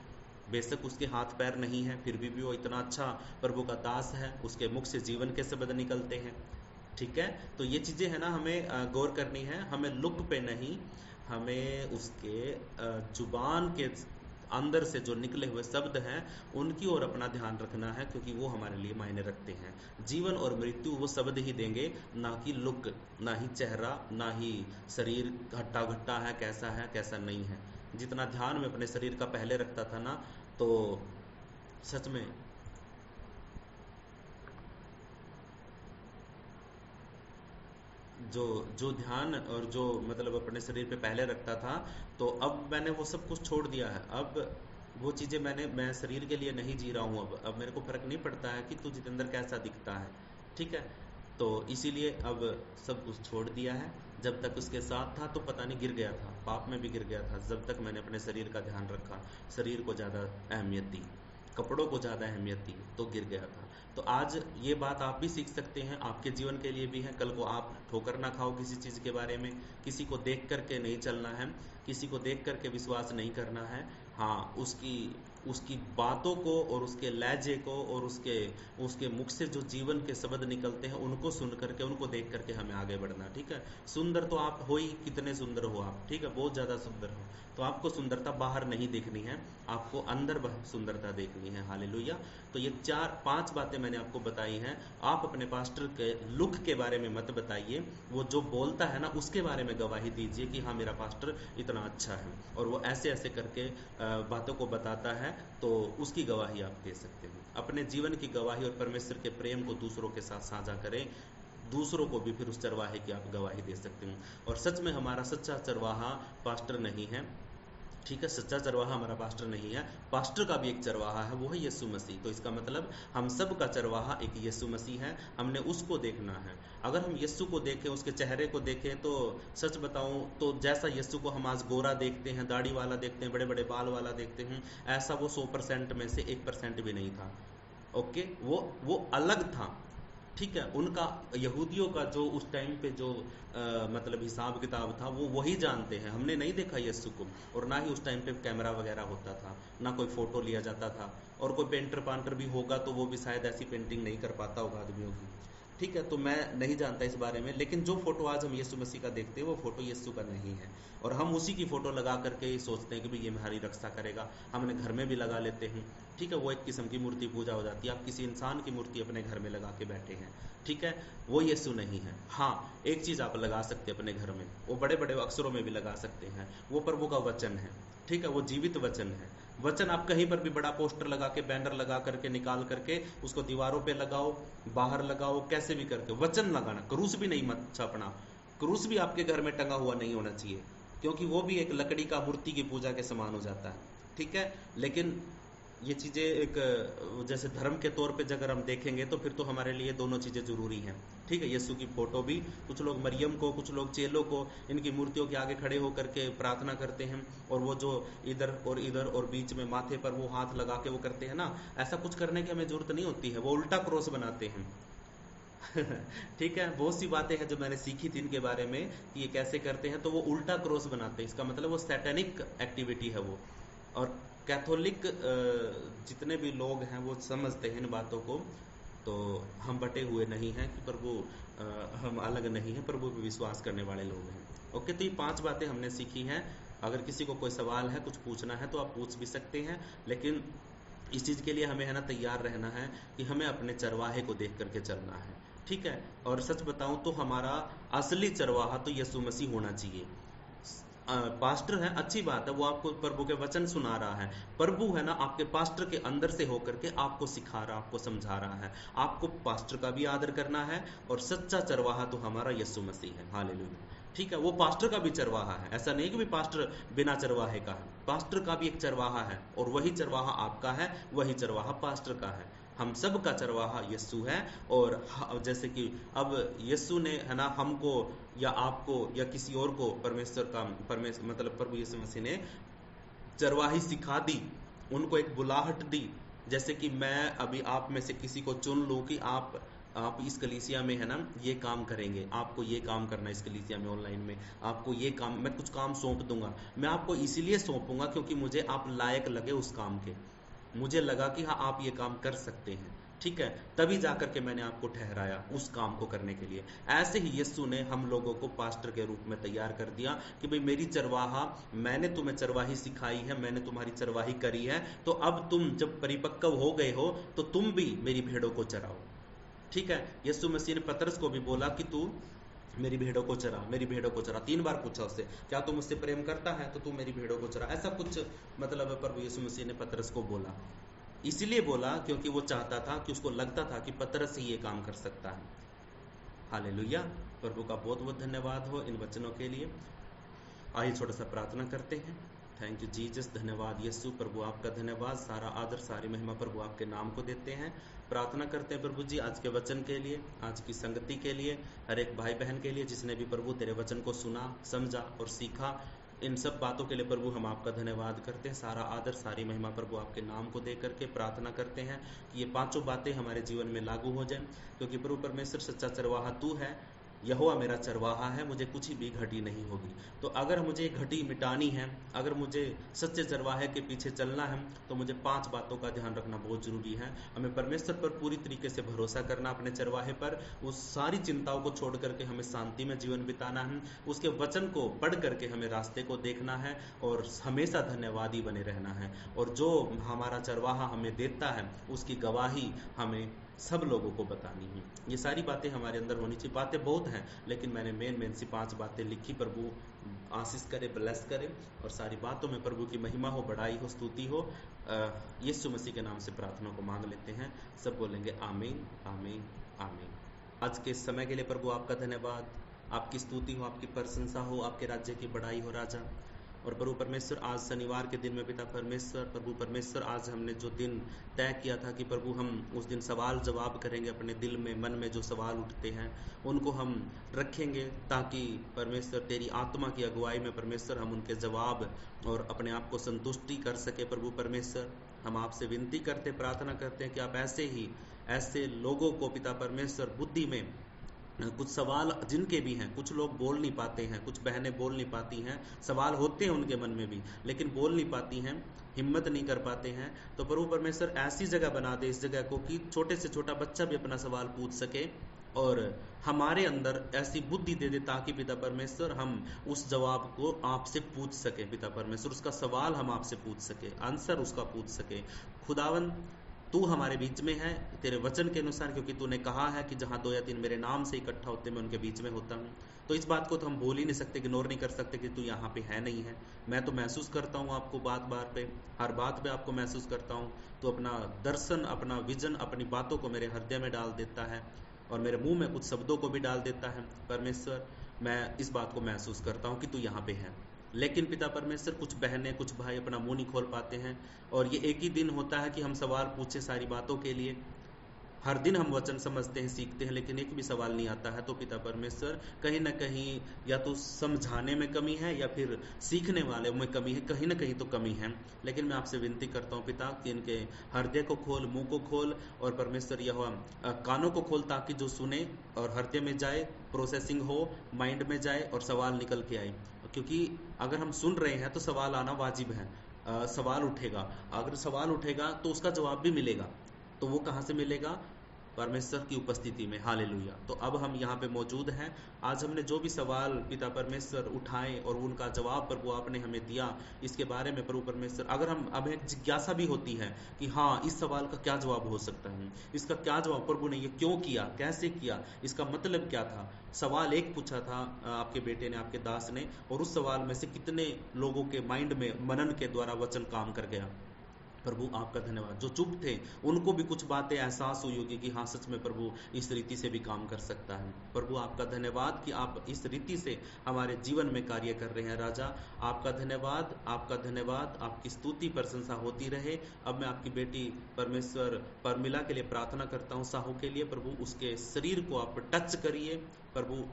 बेशक उसके हाथ पैर नहीं है, फिर भी वो इतना अच्छा प्रभु का दास है, उसके मुख से जीवन के शब्द निकलते हैं। ठीक है, तो ये चीजें है ना हमें गौर करनी है, हमें लुक पे नहीं, हमें उसके जुबान के अंदर से जो निकले हुए शब्द हैं उनकी ओर अपना ध्यान रखना है, क्योंकि वो हमारे लिए मायने रखते हैं। जीवन और मृत्यु वो शब्द ही देंगे, ना कि लुक, ना ही चेहरा, ना ही शरीर घट्टा घट्टा है, कैसा है कैसा नहीं है। जितना ध्यान में अपने शरीर का पहले रखता था ना, तो सच में जो जो ध्यान और जो मतलब अपने शरीर पे पहले रखता था, तो अब मैंने वो सब कुछ छोड़ दिया है। अब वो चीज़ें मैं शरीर के लिए नहीं जी रहा हूँ। अब मेरे को फर्क नहीं पड़ता है कि तू जितेंद्र कैसा दिखता है, ठीक है। तो इसीलिए अब सब कुछ छोड़ दिया है। जब तक उसके साथ था तो पता नहीं गिर गया था, पाप में भी गिर गया था। जब तक मैंने अपने शरीर का ध्यान रखा, शरीर को ज़्यादा अहमियत दी, कपड़ों को ज़्यादा अहमियत दी, तो गिर गया था। तो आज ये बात आप भी सीख सकते हैं, आपके जीवन के लिए भी है। कल को आप ठोकर ना खाओ किसी चीज़ के बारे में। किसी को देख करके नहीं चलना है, किसी को देख करके विश्वास नहीं करना है। हाँ, उसकी उसकी बातों को और उसके लहजे को और उसके उसके मुख से जो जीवन के शब्द निकलते हैं उनको सुन करके, उनको देख करके हमें आगे बढ़ना, ठीक है। सुंदर तो आप हो ही, कितने सुंदर हो आप, ठीक है, बहुत ज़्यादा सुंदर हो। तो आपको सुंदरता बाहर नहीं देखनी है, आपको अंदर सुंदरता देखनी है। हालेलुया। तो ये 4-5 बातें मैंने आपको बताई हैं। आप अपने पास्टर के लुक के बारे में मत बताइए, वो जो बोलता है ना उसके बारे में गवाही दीजिए कि हाँ मेरा पास्टर इतना अच्छा है और वो ऐसे ऐसे करके बातों को बताता है, तो उसकी गवाही आप दे सकते हैं। अपने जीवन की गवाही और परमेश्वर के प्रेम को दूसरों के साथ साझा करें, दूसरों को भी फिर उस चरवाहे की आप गवाही दे सकते हैं। और सच में हमारा सच्चा चरवाहा पास्टर नहीं है, ठीक है। सच्चा चरवाहा हमारा पास्टर नहीं है, पास्टर का भी एक चरवाहा है, वो है यीशु मसीह। तो इसका मतलब हम सब का चरवाहा एक यीशु मसीह है, हमने उसको देखना है। अगर हम यीशु को देखें, उसके चेहरे को देखें, तो सच बताऊं तो जैसा यीशु को हम आज गोरा देखते हैं, दाढ़ी वाला देखते हैं, बड़े बड़े बाल वाला देखते हैं, ऐसा वो 100% में से 1% भी नहीं था। ओके, वो अलग था, ठीक है। उनका, यहूदियों का जो उस टाइम पे जो मतलब हिसाब किताब था, वो वही जानते हैं। हमने नहीं देखा यीशु को, और ना ही उस टाइम पे कैमरा वगैरह होता था, ना कोई फोटो लिया जाता था। और कोई पेंटर पांटर भी होगा तो वो भी शायद ऐसी पेंटिंग नहीं कर पाता होगा आदमियों की, ठीक है। तो मैं नहीं जानता इस बारे में, लेकिन जो फोटो आज हम यीशु मसीह का देखते हैं वो फोटो यीशु का नहीं है। और हम उसी की फोटो लगा करके सोचते हैं कि भाई ये हमारी रक्षा करेगा, हमने घर में भी लगा लेते हैं, ठीक है। वो एक किस्म की मूर्ति पूजा हो जाती है। आप किसी इंसान की मूर्ति अपने घर में लगा के बैठे हैं, ठीक है, वो यीशु नहीं है। हाँ, एक चीज़ आप लगा सकते हैं अपने घर में, वो बड़े बड़े अक्षरों में भी लगा सकते हैं, वो प्रभु का वचन है, ठीक है, वो जीवित वचन है। वचन आप कहीं पर भी बड़ा पोस्टर लगा के, बैनर लगा करके, निकाल करके उसको दीवारों पे लगाओ, बाहर लगाओ, कैसे भी करके वचन लगाना। क्रूस भी नहीं मत छापना, क्रूस भी आपके घर में टंगा हुआ नहीं होना चाहिए, क्योंकि वो भी एक लकड़ी का मूर्ति की पूजा के समान हो जाता है, ठीक है। लेकिन ये चीज़ें एक जैसे धर्म के तौर पे अगर हम देखेंगे तो फिर तो हमारे लिए दोनों चीज़ें ज़रूरी हैं, ठीक है। यीशु की फोटो भी, कुछ लोग मरियम को, कुछ लोग चेलों को इनकी मूर्तियों के आगे खड़े होकर के प्रार्थना करते हैं, और वो जो इधर और बीच में माथे पर वो हाथ लगा के वो करते हैं ना, ऐसा कुछ करने की हमें जरूरत नहीं होती है। वो उल्टा क्रॉस बनाते हैं ठीक है। बहुत सी बातें हैं जो मैंने सीखी थी इनके बारे में कि ये कैसे करते हैं। तो वो उल्टा क्रॉस बनाते हैं, इसका मतलब वो सैटेनिक एक्टिविटी है वो। और कैथोलिक जितने भी लोग हैं वो समझते हैं इन बातों को। तो हम बटे हुए नहीं हैं कि प्रभु, हम अलग नहीं हैं, प्रभु पे विश्वास करने वाले लोग हैं। ओके, तो ये 5 बातें हमने सीखी हैं। अगर किसी को कोई सवाल है, कुछ पूछना है, तो आप पूछ भी सकते हैं। लेकिन इस चीज़ के लिए हमें है ना तैयार रहना है कि हमें अपने चरवाहे को देख करके चलना है, ठीक है। और सच बताऊं तो हमारा असली चरवाहा तो यीशु मसीह होना चाहिए। पास्टर है, अच्छी बात है, वो आपको प्रभु के वचन सुना रहा है। प्रभु है ना आपके पास्टर के अंदर से होकर के आपको सिखा रहा, आपको समझा रहा है। आपको पास्टर का भी आदर करना है, और सच्चा चरवाहा तो हमारा यीशु मसीह है। हालेलुया, ठीक है। वो पास्टर का भी चरवाहा है, ऐसा नहीं कि भी पास्टर बिना चरवाहे का है। पास्टर का भी एक चरवाहा है, और वही चरवाहा आपका है, वही चरवाहा पास्टर का है। हम सब का चरवाहा यीशु है। और जैसे कि अब यीशु ने है ना हमको या आपको या किसी और को परमेश्वर मतलब प्रभु यीशु मसीह ने चरवाही सिखा दी, उनको एक बुलाहट दी। जैसे कि मैं अभी आप में से किसी को चुन लूं कि आप इस कलीसिया में है ना ये काम करेंगे, आपको ये काम करना है इस कलीसिया में, ऑनलाइन में आपको ये काम, मैं कुछ काम सौंप दूंगा। मैं आपको इसीलिए सौंपूंगा क्योंकि मुझे आप लायक लगे उस काम के, मुझे लगा कि हाँ आप ये काम कर सकते हैं, ठीक है। तभी जाकर के मैंने आपको ठहराया उस काम को करने के लिए। ऐसे ही यीशु ने हम लोगों को पास्टर के रूप में तैयार कर दिया कि भाई मेरी चरवाहा, मैंने तुम्हें चरवाही सिखाई है, मैंने तुम्हारी चरवाही करी है, तो अब तुम जब परिपक्व हो गए हो तो तुम भी मेरी भेड़ों को चराओ, ठीक है। यीशु मसीह ने पतरस को भी बोला कि तू मेरी भेड़ों को चरा, मेरी भेड़ों को चरा। 3 बार पूछा उससे, क्या तू मुझसे प्रेम करता है तो तू मेरी भेड़ों को चरा। ऐसा कुछ मतलब प्रभु यीशु मसीह ने पतरस को बोला। इसलिए बोला क्योंकि वो चाहता था कि उसको लगता था कि पतरस ही ये काम कर सकता है। हालेलुया। प्रभु का बहुत बहुत धन्यवाद हो इन वचनों के लिए। आइए छोटा सा प्रार्थना करते हैं। थैंक यू जीसस, धन्यवाद यीशु। प्रभु आपका धन्यवाद, सारा आदर सारी महिमा प्रभु आपके नाम को देते हैं। प्रार्थना करते हैं प्रभु जी आज के वचन के लिए, आज की संगति के लिए, हर एक भाई बहन के लिए जिसने भी प्रभु तेरे वचन को सुना, समझा और सीखा। इन सब बातों के लिए प्रभु हम आपका धन्यवाद करते हैं। सारा आदर सारी महिमा प्रभु आपके नाम को दे करके प्रार्थना करते हैं कि ये पांचों बातें हमारे जीवन में लागू हो जाएं, क्योंकि प्रभु परमेश्वर सच्चा चरवाहा तू है। यहोवा मेरा चरवाहा है, मुझे कुछ भी घटी नहीं होगी। तो अगर मुझे घटी मिटानी है, अगर मुझे सच्चे चरवाहे के पीछे चलना है, तो मुझे 5 बातों का ध्यान रखना बहुत जरूरी है। हमें परमेश्वर पर पूरी तरीके से भरोसा करना, अपने चरवाहे पर, उस सारी चिंताओं को छोड़ करके हमें शांति में जीवन बिताना है। उसके वचन को पढ़ करके हमें रास्ते को देखना है और हमेशा धन्यवादी बने रहना है। और जो हमारा चरवाहा हमें देता है उसकी गवाही हमें सब लोगों को बतानी है। ये सारी बातें हमारे अंदर होनी चाहिए। बातें बहुत हैं, लेकिन मैंने मेन सी 5 बातें लिखी। प्रभु आशीष करे, ब्लेस करे, और सारी बातों में प्रभु की महिमा हो, बड़ाई हो, स्तुति हो। यीशु मसीह के नाम से प्रार्थना को मांग लेते हैं। सब बोलेंगे आमीन, आमीन, आमीन। आज के समय के लिए प्रभु आपका धन्यवाद, आपकी स्तुति हो, आपकी प्रशंसा हो, आपके राज्य की बड़ाई हो राजा। और प्रभु परमेश्वर आज शनिवार के दिन में पिता परमेश्वर, प्रभु परमेश्वर आज हमने जो दिन तय किया था कि प्रभु हम उस दिन सवाल जवाब करेंगे, अपने दिल में मन में जो सवाल उठते हैं उनको हम रखेंगे, ताकि परमेश्वर तेरी आत्मा की अगुवाई में परमेश्वर हम उनके जवाब और अपने आप को संतुष्टि कर सके। प्रभु परमेश्वर हम आपसे विनती करते, प्रार्थना करते हैं कि आप ऐसे लोगों को पिता परमेश्वर बुद्धि में कुछ सवाल जिनके भी हैं, कुछ लोग बोल नहीं पाते हैं, कुछ बहनें बोल नहीं पाती हैं, सवाल होते हैं उनके मन में भी लेकिन बोल नहीं पाती हैं, हिम्मत नहीं कर पाते हैं। तो प्रभु परमेश्वर ऐसी जगह बना दे इस जगह को कि छोटे से छोटा बच्चा भी अपना सवाल पूछ सके, और हमारे अंदर ऐसी बुद्धि दे दे ताकि पिता परमेश्वर हम उस जवाब को आपसे पूछ सके। पिता परमेश्वर उसका सवाल हम आपसे पूछ सके, आंसर उसका पूछ सके। खुदावन तू हमारे बीच में है तेरे वचन के अनुसार, क्योंकि तूने कहा है कि जहां 2 या 3 मेरे नाम से इकट्ठा होते मैं उनके बीच में होता हूँ। तो इस बात को तो हम बोल ही नहीं सकते, इग्नोर नहीं कर सकते कि तू यहाँ पे है नहीं है। मैं तो महसूस करता हूँ आपको, बात पे, हर बात पे आपको महसूस करता हूँ। तो अपना दर्शन, अपना विजन, अपनी बातों को मेरे हृदय में डाल देता है और मेरे मुंह में कुछ शब्दों को भी डाल देता है। परमेश्वर मैं इस बात को महसूस करता हूँ कि तू यहाँ पे है। लेकिन पिता परमेश्वर कुछ बहनें, कुछ भाई अपना मुंह नहीं खोल पाते हैं, और ये एक ही दिन होता है कि हम सवाल पूछे सारी बातों के लिए। हर दिन हम वचन समझते हैं, सीखते हैं, लेकिन एक भी सवाल नहीं आता है। तो पिता परमेश्वर कहीं ना कहीं या तो समझाने में कमी है या फिर सीखने वाले में कमी है, कहीं ना कहीं तो कमी है। लेकिन मैं आपसे विनती करता हूँ पिता कि इनके हृदय को खोल, मुंह को खोल, और परमेश्वर यह कानों को खोल ताकि जो सुने और हृदय में जाए, प्रोसेसिंग हो, माइंड में जाए और सवाल निकल के आए। क्योंकि अगर हम सुन रहे हैं तो सवाल आना वाजिब है। सवाल उठेगा, अगर सवाल उठेगा तो उसका जवाब भी मिलेगा। तो वो कहाँ से मिलेगा? परमेश्वर की उपस्थिति में। हालेलुया। तो अब हम यहाँ पे मौजूद हैं। आज हमने जो भी सवाल पिता परमेश्वर उठाए और उनका जवाब प्रभु आपने हमें दिया, इसके बारे में प्रभु परमेश्वर अगर हम एक जिज्ञासा भी होती है कि हाँ इस सवाल का क्या जवाब हो सकता है, इसका क्या जवाब, प्रभु ने ये क्यों किया, कैसे किया, इसका मतलब क्या था। सवाल एक पूछा था आपके बेटे ने, आपके दास ने, और उस सवाल में से कितने लोगों के माइंड में मनन के द्वारा वचन काम कर गया। प्रभु आपका धन्यवाद। जो चुप थे उनको भी कुछ बातें एहसास हुई होगी कि हाँ सच में प्रभु इस रीति से भी काम कर सकता है। प्रभु आपका धन्यवाद कि आप इस रीति से हमारे जीवन में कार्य कर रहे हैं। राजा आपका धन्यवाद, आपका धन्यवाद, आपकी स्तुति प्रशंसा होती रहे। अब मैं आपकी बेटी परमेश्वर परमिला के लिए प्रार्थना करता हूँ, साहू के लिए। प्रभु उसके शरीर को आप टच करिए, प्रभु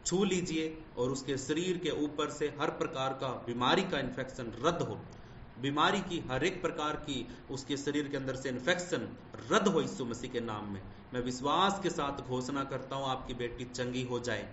छू लीजिए, और उसके शरीर के ऊपर से हर प्रकार का बीमारी का इन्फेक्शन रद्द हो। बीमारी की हर एक प्रकार की उसके शरीर के अंदर से इन्फेक्शन रद्द हो यीशु मसीह के नाम में। मैं विश्वास के साथ घोषणा करता हूँ आपकी बेटी चंगी हो जाए,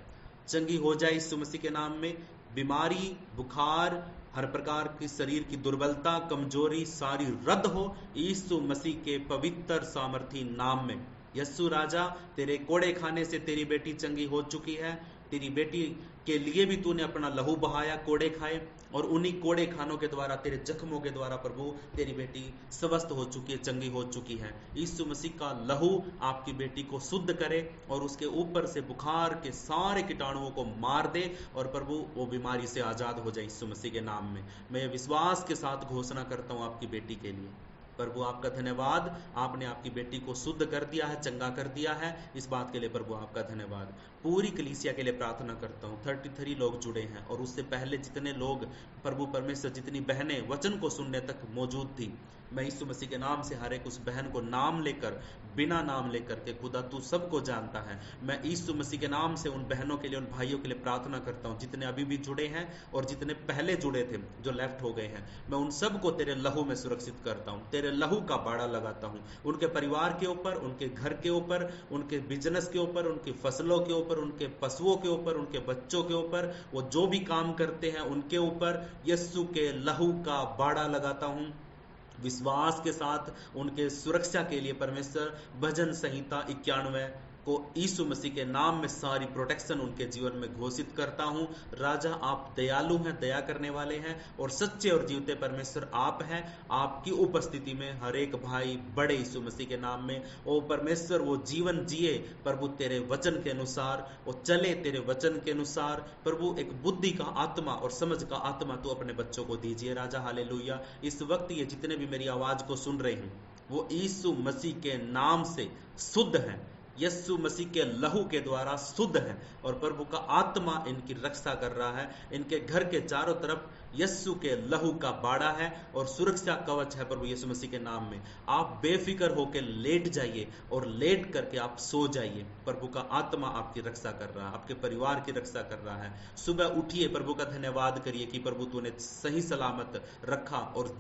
चंगी हो जाए यीशु मसीह के नाम में। बीमारी, बुखार, हर प्रकार की शरीर की दुर्बलता, कमजोरी सारी रद्द हो यीशु मसीह के पवित्र सामर्थी नाम में। यीशु राजा, तेरे कोड़े खाने से तेरी बेटी चंगी हो चुकी है। तेरी बेटी के लिए भी तूने अपना लहू बहाया, कोड़े खाए, और उन्हीं कोड़े खानों के द्वारा, तेरे जख्मों के द्वारा प्रभु तेरी बेटी स्वस्थ हो चुकी है, चंगी हो चुकी है। यीशु मसीह का लहू आपकी बेटी को शुद्ध करे और उसके ऊपर से बुखार के सारे कीटाणुओं को मार दे, और प्रभु वो बीमारी से आजाद हो जाए यीशु मसीह के नाम में। मैं विश्वास के साथ घोषणा करता हूँ आपकी बेटी के लिए। प्रभु आपका धन्यवाद, आपने आपकी बेटी को शुद्ध कर दिया है, चंगा कर दिया है। इस बात के लिए प्रभु आपका धन्यवाद। पूरी कलीसिया के लिए प्रार्थना करता हूँ। 33 लोग जुड़े हैं और उससे पहले जितने लोग प्रभु परमेश्वर, जितनी बहनें वचन को सुनने तक मौजूद थी, मैं यीशु मसीह के नाम से हर एक उस बहन को नाम लेकर, बिना नाम लेकर के, खुदा तू सबको जानता है, मैं यीशु मसीह के नाम से उन बहनों के लिए, उन भाइयों के लिए प्रार्थना करता हूँ जितने अभी भी जुड़े हैं और जितने पहले जुड़े थे जो लेफ्ट हो गए हैं। मैं उन सबको तेरे लहू में सुरक्षित करता हूँ, तेरे लहू का बाड़ा लगाता हूँ, उनके परिवार के ऊपर, उनके घर के ऊपर, उनके बिजनेस के ऊपर, उनकी फसलों के ऊपर, उनके पशुओं के ऊपर, उनके बच्चों के ऊपर, वो जो भी काम करते हैं उनके ऊपर यीशु के लहू का बाड़ा लगाता हूँ। विश्वास के साथ उनके सुरक्षा के लिए परमेश्वर भजन संहिता 91 को यीशु मसीह के नाम में सारी प्रोटेक्शन उनके जीवन में घोषित करता हूं। राजा आप दयालु हैं, दया करने वाले हैं और सच्चे और जीवते परमेश्वर आप हैं। आपकी उपस्थिति में हर एक भाई बड़े यीशु मसीह के नाम में ओ परमेश्वर वो जीवन जिए प्रभु तेरे वचन के अनुसार, वो चले तेरे वचन के अनुसार। प्रभु एक बुद्धि का आत्मा और समझ का आत्मा तो अपने बच्चों को दीजिए राजा। हालेलुया। इस वक्त ये जितने भी मेरी आवाज को सुन रहे हैं वो यीशु मसीह के नाम से शुद्ध हैं, यीशु मसीह के लहू के द्वारा शुद्ध है और प्रभु का आत्मा इनकी रक्षा कर रहा है। इनके घर के चारों तरफ यीशु के लहू का बाड़ा है और सुरक्षा कवच है प्रभु यीशु मसीह के नाम में। आप बेफिक्र होकर लेट जाइए और लेट करके आप सो जाइए। प्रभु का आत्मा आपकी रक्षा कर रहा है, आपके परिवार की रक्षा कर रहा है। सुबह उठिए, प्रभु का धन्यवाद करिए कि प्रभु तूने सही सलामत रखा और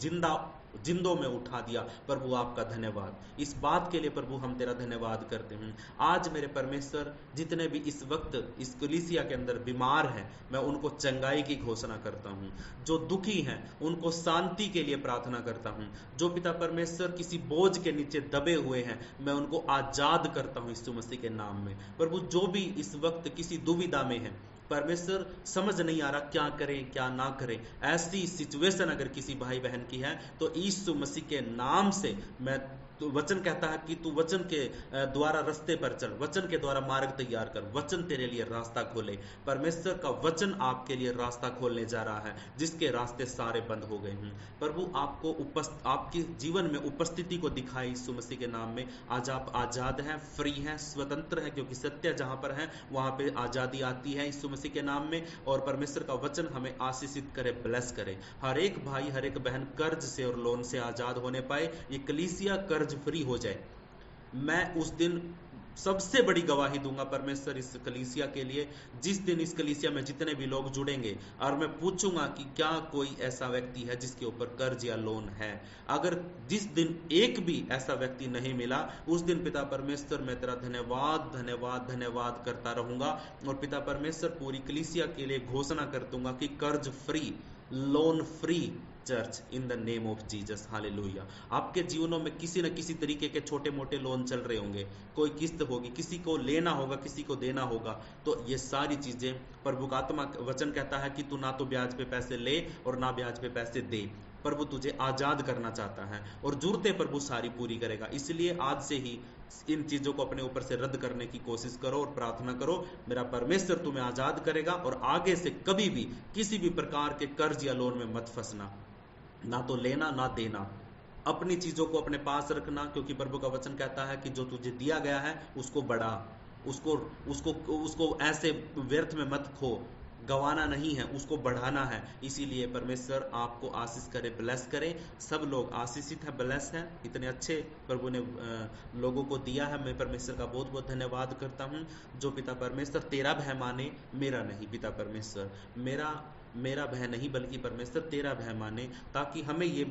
जिंदों में उठा दिया। प्रभु आपका धन्यवाद। इस बात के लिए प्रभु हम तेरा धन्यवाद करते हैं। आज मेरे परमेश्वर जितने भी इस वक्त इस कलीसिया के अंदर बीमार हैं, मैं उनको चंगाई की घोषणा करता हूं। जो दुखी हैं उनको शांति के लिए प्रार्थना करता हूं। जो पिता परमेश्वर किसी बोझ के नीचे दबे हुए हैं, मैं उनको आजाद करता हूं यीशु मसीह के नाम में। प्रभु जो भी इस वक्त किसी दुविधा में है, परमेश्वर समझ नहीं आ रहा क्या करें क्या ना करें, ऐसी सिचुएशन अगर किसी भाई बहन की है तो यीशु मसीह के नाम से मैं तो वचन कहता है कि तू वचन के द्वारा रास्ते पर चल, वचन के द्वारा मार्ग तैयार कर, वचन तेरे लिए रास्ता खोले। परमेश्वर का वचन आपके लिए रास्ता खोलने जा रहा है जिसके रास्ते सारे बंद हो गए हैं। प्रभु आपको आपके जीवन में उपस्थिति को दिखाए यीशु मसीह के नाम में। आज आप आजाद हैं, फ्री हैं, स्वतंत्र हैं, क्योंकि सत्य जहां पर है वहां पे आजादी आती है यीशु मसीह के नाम में। और परमेश्वर का वचन हमें आशीषित करे, ब्लेस करे। हर एक भाई हर एक बहन कर्ज से और लोन से आजाद होने पाए, ये कलीसिया कर्ज फ्री हो जाए। मैं उस दिन सबसे बड़ी गवाही दूंगा परमेश्वर इस कलीसिया के लिए, जिस दिन इस कलीसिया में जितने भी लोग जुड़ेंगे और मैं पूछूंगा कि क्या कोई ऐसा व्यक्ति है जिसके ऊपर कर्ज या लोन है। अगर जिस दिन एक भी ऐसा व्यक्ति नहीं मिला, उस दिन पिता परमेश्वर मैं तेरा धन्यवाद धन्यवाद धन्यवाद करता रहूंगा। और पिता परमेश्वर पूरी कलीसिया के लिए घोषणा कर दूंगा कि कर्ज free, loan free church in the name of Jesus. Hallelujah. आपके जीवनों में किसी न किसी तरीके के छोटे मोटे लोन चल रहे होंगे, कोई किस्त होगी, किसी को लेना होगा, किसी को देना होगा। तो ये सारी चीजें प्रभु का आत्मा वचन कहता है कि तू ना तो ब्याज पे पैसे ले और ना ब्याज पे पैसे दे। प्रभु तुझे आजाद करना चाहता है और जरूरतें प्रभु सारी पूरी करेगा। इसलिए आज से ही इन चीजों को अपने ऊपर से रद्द करने की कोशिश करो और प्रार्थना करो, मेरा परमेश्वर तुम्हें आजाद करेगा। और आगे से कभी भी किसी भी प्रकार के कर्ज या लोन में मत फंसना, ना तो लेना ना देना। अपनी चीजों को अपने पास रखना, क्योंकि प्रभु का वचन कहता है कि जो तुझे दिया गया है उसको बढ़ा, उसको ऐसे व्यर्थ में मत खो, गंवाना नहीं है, उसको बढ़ाना है। इसीलिए परमेश्वर आपको आशीष करे, ब्लेस करे। सब लोग आशीषित है, ब्लेस है। इतने अच्छे प्रभु ने लोगों को दिया है। मैं परमेश्वर का बहुत बहुत धन्यवाद करता हूँ। जो पिता परमेश्वर तेरा भय माने, मेरा नहीं। पिता परमेश्वर मेरा भय नहीं बल्कि परमेश्वर तेरा भय माने, ताकि हमें ये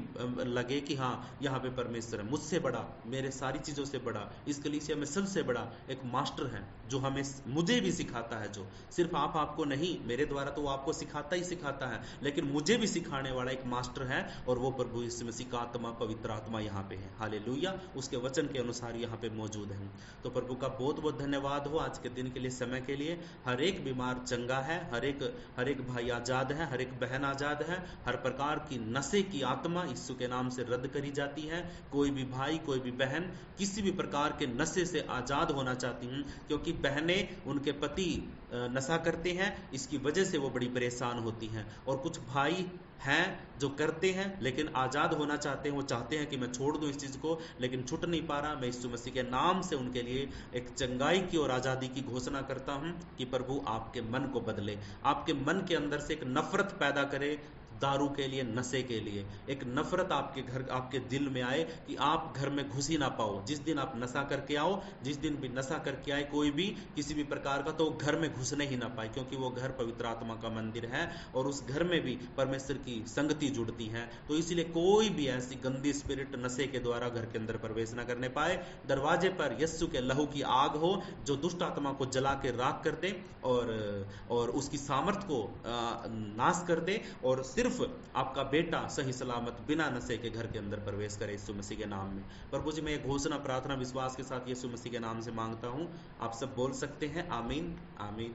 लगे कि हाँ यहाँ पे परमेश्वर है, मुझसे बड़ा, मेरे सारी चीजों से बड़ा, इस कलीसिया में सबसे बड़ा एक मास्टर है जो मुझे भी सिखाता है। जो सिर्फ आपको नहीं, मेरे द्वारा तो वो आपको सिखाता ही सिखाता है, लेकिन मुझे भी सिखाने वाला एक मास्टर है और वो प्रभु यीशु मसीह का आत्मा, पवित्र आत्मा यहाँ पे है। हालेलुया। उसके वचन के अनुसार यहाँ पे मौजूद है। तो प्रभु का बहुत बहुत धन्यवाद हो आज के दिन के लिए, समय के लिए। हर एक बीमार चंगा है, हर एक भाई आजाद है, हर एक बहन आजाद है। हर प्रकार की नशे की आत्मा यीशु के नाम से रद्द करी जाती है। कोई भी भाई कोई भी बहन किसी भी प्रकार के नशे से आजाद होना चाहती हैं, क्योंकि बहनें उनके पति नशा करते हैं, इसकी वजह से वो बड़ी परेशान होती हैं। और कुछ भाई हैं जो करते हैं, लेकिन आज़ाद होना चाहते हैं। वो चाहते हैं कि मैं छोड़ दूं इस चीज़ को, लेकिन छूट नहीं पा रहा। मैं यीशु मसीह के नाम से उनके लिए एक चंगाई की और आज़ादी की घोषणा करता हूं कि प्रभु आपके मन को बदले, आपके मन के अंदर से एक नफरत पैदा करे दारू के लिए, नशे के लिए। एक नफरत आपके घर, आपके दिल में आए कि आप घर में घुस ही ना पाओ। जिस दिन आप नशा करके आओ, जिस दिन भी नशा करके आए कोई भी किसी भी प्रकार का, तो घर में घुसने ही ना पाए, क्योंकि वो घर पवित्र आत्मा का मंदिर है और उस घर में भी परमेश्वर की संगति जुड़ती है। तो इसलिए कोई भी ऐसी गंदी स्पिरिट नशे के द्वारा घर के अंदर प्रवेश ना करने पाए। दरवाजे पर यीशु के लहू की आग हो जो दुष्ट आत्मा को जला के राख कर दे और उसकी सामर्थ को नाश कर दे, और सिर्फ आपका बेटा सही सलामत बिना नशे के घर के अंदर प्रवेश करे यीशु मसीह के नाम में। प्रभु जी, मैं एक घोषणा प्रार्थना विश्वास के साथ यीशु मसीह के नाम से मांगता हूं। आप सब बोल सकते हैं आमीन, आमीन,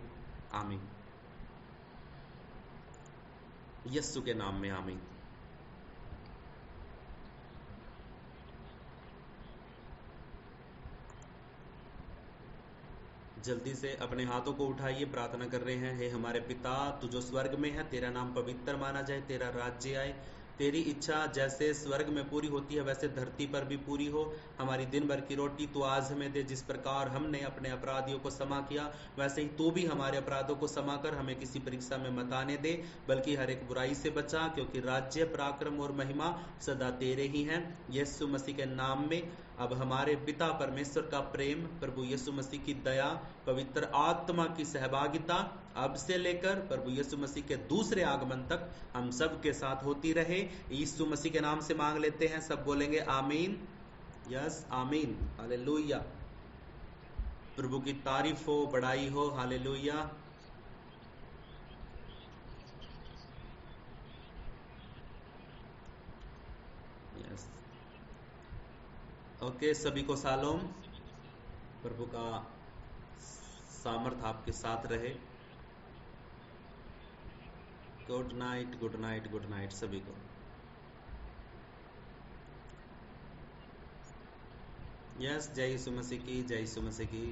आमीन। यीशु के नाम में आमीन। जल्दी से अपने हाथों को उठाइए, प्रार्थना कर रहे हैं। हे हमारे पिता, तू जो स्वर्ग में है, तेरा नाम पवित्र माना जाए, तेरा राज्य आए, तेरी इच्छा जैसे स्वर्ग में पूरी होती है वैसे धरती पर भी पूरी हो। हमारी दिन भर की रोटी तू आज हमें दे। जिस प्रकार हमने अपने अपराधियों को क्षमा किया, वैसे ही तू भी हमारे अपराधों को क्षमा कर। हमें किसी परीक्षा में मत आने दे, बल्कि हर एक बुराई से बचा, क्योंकि राज्य, पराक्रम और महिमा सदा तेरे ही हैं। यीशु मसीह के नाम में अब हमारे पिता परमेश्वर का प्रेम, प्रभु यीशु मसीह की दया, पवित्र आत्मा की सहभागिता अब से लेकर प्रभु यीशु मसीह के दूसरे आगमन तक हम सब के साथ होती रहे। यीशु मसीह के नाम से मांग लेते हैं, सब बोलेंगे आमीन। यस, आमीन, हालेलुया। प्रभु की तारीफ हो, बड़ाई हो, हालेलुया। यस, ओके, सभी को शालोम। प्रभु का सामर्थ आपके साथ रहे। Good night, good night, good night सभी को। यस, जय यीशु मसीह की, जय यीशु मसीह की।